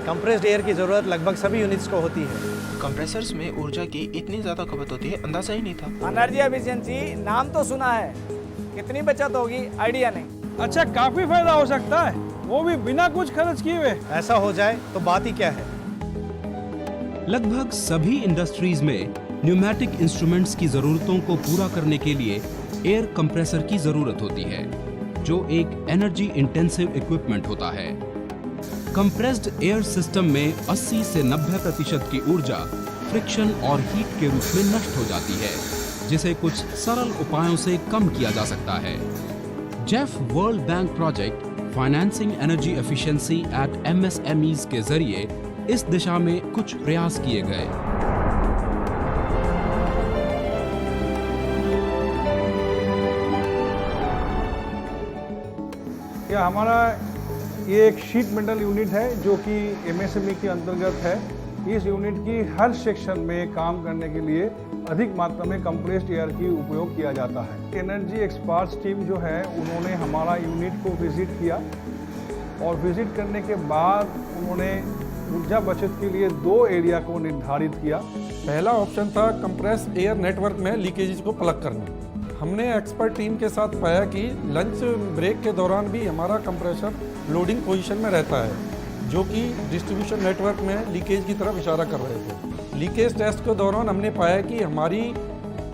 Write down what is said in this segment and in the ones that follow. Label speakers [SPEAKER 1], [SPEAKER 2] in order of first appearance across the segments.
[SPEAKER 1] Compressed air की ज़रूरत लगभग सभी यूनिट्स को होती है।
[SPEAKER 2] कंप्रेसर्स में ऊर्जा की इतनी ज़्यादा खपत होती है, अंदाज़ा ही नहीं था।
[SPEAKER 3] एनर्जी एफिशिएंसी नाम तो सुना है, कितनी बचत होगी आइडिया नहीं।
[SPEAKER 4] अच्छा, काफ़ी फायदा हो सकता है, वो भी बिना कुछ खर्च किए हुए।
[SPEAKER 1] ऐसा हो जाए तो बात ही क्या है।
[SPEAKER 5] लगभग सभी इंडस्ट्रीज में न्यूमेटिक इंस्ट्रूमेंट्स की जरूरतों को पूरा करने के लिए एयर कंप्रेसर की जरूरत होती है, जो एक एनर्जी इंटेंसिव इक्विपमेंट होता है। कंप्रेस्ड एयर सिस्टम में 80 से 90% की ऊर्जा फ्रिक्शन और हीट के रूप में नष्ट हो जाती है, जिसे कुछ सरल उपायों से कम किया जा सकता है। Jeff world bank project financing energy efficiency eight MSMEs के जरिए इस दिशा में कुछ प्रयास किए गए।
[SPEAKER 4] क्या हमारा ये एक शीट मेटल यूनिट है जो कि MSME के अंतर्गत है। इस यूनिट की हर सेक्शन में काम करने के लिए अधिक मात्रा में कंप्रेस्ड एयर की उपयोग किया जाता है। एनर्जी एक्सपर्ट्स टीम जो है उन्होंने हमारा यूनिट को विजिट किया और विजिट करने के बाद उन्होंने ऊर्जा बचत के लिए 2 एरिया को निर्धारित किया।
[SPEAKER 6] पहला ऑप्शन था कंप्रेस एयर नेटवर्क में लीकेजेस को प्लग करना। हमने एक्सपर्ट टीम के साथ पाया कि लंच ब्रेक के दौरान भी हमारा कंप्रेसर लोडिंग पोजीशन में रहता है, जो कि डिस्ट्रीब्यूशन नेटवर्क में लीकेज की तरफ इशारा कर रहे थे। लीकेज टेस्ट के दौरान हमने पाया कि हमारी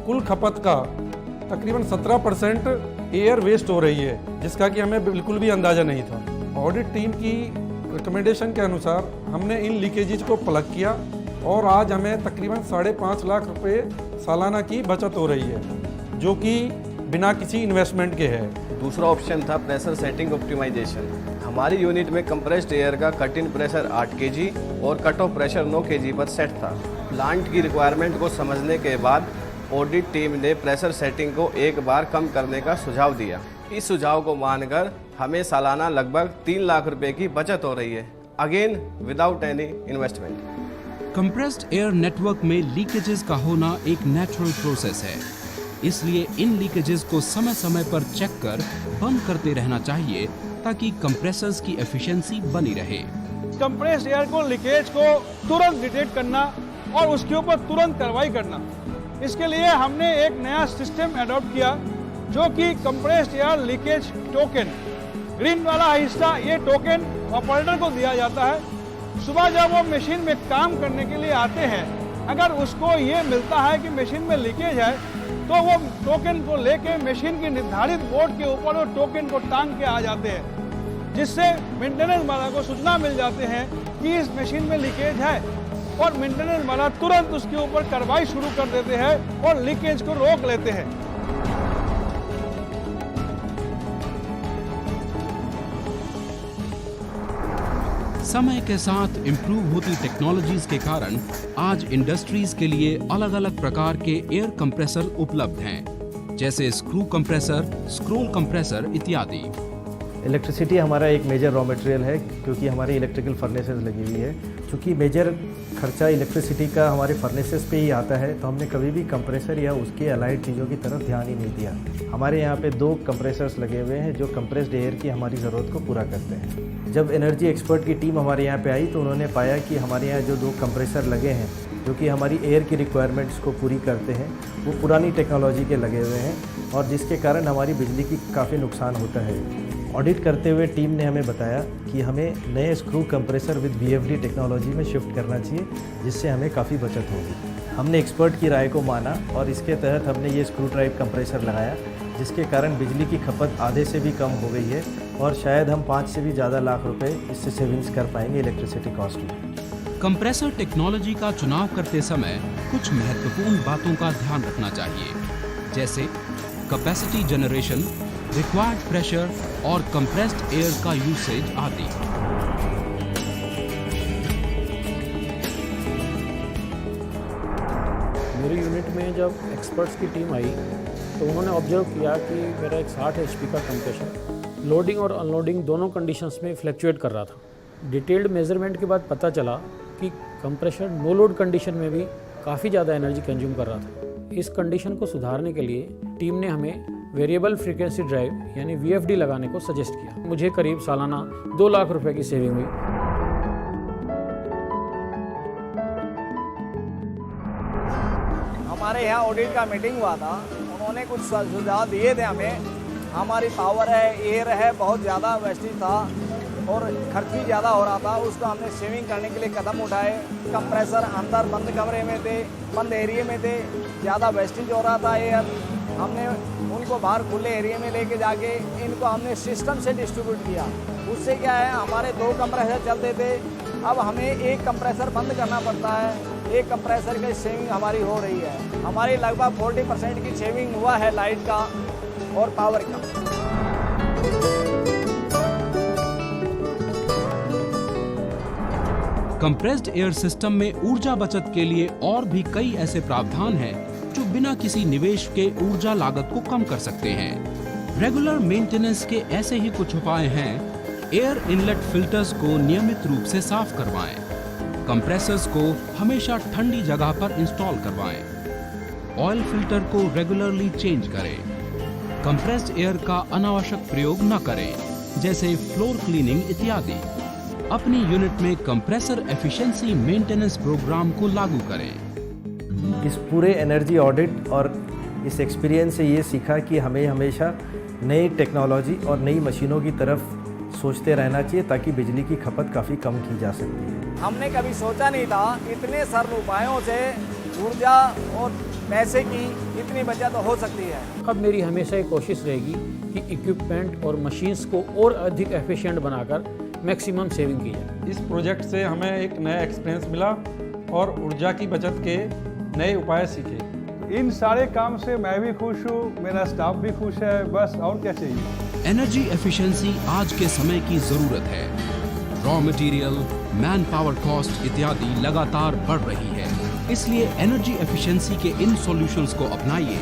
[SPEAKER 6] कुल खपत का तकरीबन 17% एयर वेस्ट हो रही है, जिसका कि हमें बिल्कुल भी अंदाज़ा नहीं था। ऑडिट टीम की रिकमेंडेशन के अनुसार हमने इन लीकेजेज को प्लग किया और आज हमें तकरीबन 5.5 लाख रुपए सालाना की बचत हो रही है, जो कि बिना किसी इन्वेस्टमेंट के है।
[SPEAKER 7] दूसरा ऑप्शन था प्रेशर सेटिंग ऑप्टिमाइजेशन। हमारी यूनिट में कंप्रेस्ड एयर का कट इन प्रेशर 8 kg और कट ऑफ प्रेशर 9 kg पर सेट था। प्लांट की रिक्वायरमेंट को समझने के बाद ऑडिट टीम ने प्रेशर सेटिंग को एक बार कम करने का सुझाव दिया। इस सुझाव को मानकर हमें सालाना लगभग 3 लाख रुपए की बचत हो रही है, again without any investment.
[SPEAKER 5] Compressed air network में लीकेजेस का होना एक नेचुरल प्रोसेस है, इसलिए इन लीकेजेस को समय समय पर चेक कर बंद करते रहना चाहिए ताकि कंप्रेसर्स की एफिशिएंसी बनी रहे।
[SPEAKER 4] कंप्रेस्ड एयर को लीकेज को तुरंत डिटेक्ट करना और उसके ऊपर तुरंत कार्रवाई करना, इसके लिए हमने एक नया सिस्टम अडॉप्ट किया, जो कि compressed air leakage token. Green वाला हिस्सा ये टोकन ऑपरेटर को दिया जाता है। सुबह जब वो मशीन में काम करने के लिए आते हैं, अगर उसको ये मिलता है कि मशीन में लीकेज है, तो वो टोकन को लेके मशीन के निर्धारित बोर्ड के ऊपर वो टोकन को टांग के आ जाते हैं, जिससे मेंटेनेंस वाला को सूचना मिल जाते हैं कि इस मशीन में लीकेज है और मेंटेनेंस वाला तुरंत उसके ऊपर कार्रवाई शुरू कर देते हैं और लीकेज को रोक लेते हैं।
[SPEAKER 5] समय के साथ इम्प्रूव होती टेक्नोलॉजीज के कारण आज इंडस्ट्रीज के लिए अलग अलग प्रकार के एयर कंप्रेसर उपलब्ध हैं, जैसे स्क्रू कंप्रेसर, स्क्रोल कंप्रेसर इत्यादि।
[SPEAKER 8] इलेक्ट्रिसिटी हमारा एक मेजर रॉ मटेरियल है, क्योंकि हमारी इलेक्ट्रिकल फर्नेसेस लगी हुई है। चूँकि मेजर खर्चा इलेक्ट्रिसिटी का हमारे फर्नेसेस पे ही आता है, तो हमने कभी भी कंप्रेसर या उसके अलाइड चीज़ों की तरफ ध्यान ही नहीं दिया। हमारे यहाँ पे 2 कंप्रेसर्स लगे हुए हैं जो कंप्रेस्ड एयर की हमारी ज़रूरत को पूरा करते हैं। जब एनर्जी एक्सपर्ट की टीम हमारे यहाँ पे आई तो उन्होंने पाया कि हमारे यहाँ जो 2 कंप्रेसर लगे हैं, जो कि हमारी एयर की रिक्वायरमेंट्स को पूरी करते हैं, वो पुरानी टेक्नोलॉजी के लगे हुए हैं और जिसके कारण हमारी बिजली की काफ़ी नुकसान होता है। ऑडिट करते हुए टीम ने हमें बताया कि हमें नए screw compressor with VFD technology में शिफ्ट करना चाहिए, जिससे हमें काफ़ी बचत होगी। हमने एक्सपर्ट की राय को माना और इसके तहत हमने ये स्क्रू टाइप कंप्रेसर लगाया, जिसके कारण बिजली की खपत आधे से भी कम हो गई है और शायद हम 5 से भी ज़्यादा लाख रुपए इससे सेविंग्स कर पाएंगे इलेक्ट्रिसिटी कॉस्ट में।
[SPEAKER 5] कंप्रेसर टेक्नोलॉजी का चुनाव करते समय कुछ महत्वपूर्ण बातों का ध्यान रखना चाहिए, जैसे कैपेसिटी जनरेशन, रिक्वायर्ड प्रेशर और कंप्रेस्ड एयर का यूसेज आदि।
[SPEAKER 9] मेरी यूनिट में जब एक्सपर्ट्स की टीम आई तो उन्होंने ऑब्जर्व किया कि मेरा एक 60 HP का कंप्रेसर लोडिंग और अनलोडिंग दोनों कंडीशंस में फ्लक्चुएट कर रहा था। डिटेल्ड मेजरमेंट के बाद पता चला कि कंप्रेसर नो लोड कंडीशन में भी काफ़ी ज़्यादा एनर्जी कंज्यूम कर रहा था। इस कंडीशन को सुधारने के लिए टीम ने हमें वेरिएबल फ्रीक्वेंसी ड्राइव यानी VFD लगाने को सजेस्ट किया। मुझे करीब सालाना 2 लाख रुपए की सेविंग हुई।
[SPEAKER 3] यहाँ ऑडिट का मीटिंग हुआ था, उन्होंने कुछ सुझाव दिए थे हमें। हमारी पावर है, एयर है, बहुत ज़्यादा वेस्टेज था और खर्च भी ज़्यादा हो रहा था। उसको हमने सेविंग करने के लिए कदम उठाए। कंप्रेसर अंदर बंद कमरे में थे, बंद एरिया में थे, ज़्यादा वेस्टेज हो रहा था एयर। हमने उनको बाहर खुले एरिया में लेके जाके इनको हमने सिस्टम से डिस्ट्रीब्यूट किया। उससे क्या है, हमारे 2 कंप्रेसर चलते थे, अब हमें एक कंप्रेसर बंद करना पड़ता है। एक कंप्रेसर की सेविंग हमारी हो रही है। हमारी लगभग 40% की सेविंग हुआ है लाइट का और पावर का।
[SPEAKER 5] कंप्रेस्ड एयर सिस्टम में ऊर्जा बचत के लिए और भी कई ऐसे प्रावधान हैं जो बिना किसी निवेश के ऊर्जा लागत को कम कर सकते हैं। रेगुलर मेंटेनेंस के ऐसे ही कुछ उपाय हैं। एयर इनलेट फिल्टर्स को नियमित रूप से साफ करवाएं। कंप्रेसर्स को हमेशा ठंडी जगह पर इंस्टॉल करवाएं। ऑयल फिल्टर को रेगुलरली चेंज करें। कंप्रेस्ड एयर का अनावश्यक प्रयोग न करें, जैसे फ्लोर क्लीनिंग इत्यादि। अपनी यूनिट में कंप्रेसर एफिशिएंसी मेंटेनेंस प्रोग्राम को लागू करें।
[SPEAKER 8] इस पूरे एनर्जी ऑडिट और इस एक्सपीरियंस से ये सीखा कि हमें हमेशा नई टेक्नोलॉजी और नई मशीनों की तरफ सोचते रहना चाहिए ताकि बिजली की खपत काफ़ी कम की जा सकती है।
[SPEAKER 3] हमने कभी सोचा नहीं था इतने सरल उपायों से ऊर्जा और पैसे की इतनी बचत हो सकती है।
[SPEAKER 9] अब मेरी हमेशा ये कोशिश रहेगी कि इक्विपमेंट और मशीन्स को और अधिक एफिशिएंट बनाकर मैक्सिमम सेविंग की जाए।
[SPEAKER 6] इस प्रोजेक्ट से हमें एक नया एक्सपीरियंस मिला और ऊर्जा की बचत के नए उपाय सीखे।
[SPEAKER 4] इन सारे काम से मैं भी खुश हूँ, मेरा स्टाफ भी खुश है, बस और क्या चाहिए।
[SPEAKER 5] एनर्जी एफिशिएंसी आज के समय की जरूरत है। Raw material, man power cost इत्यादि लगातार बढ़ रही है। इसलिए एनर्जी एफिशिएंसी के इन सॉल्यूशंस को अपनाइए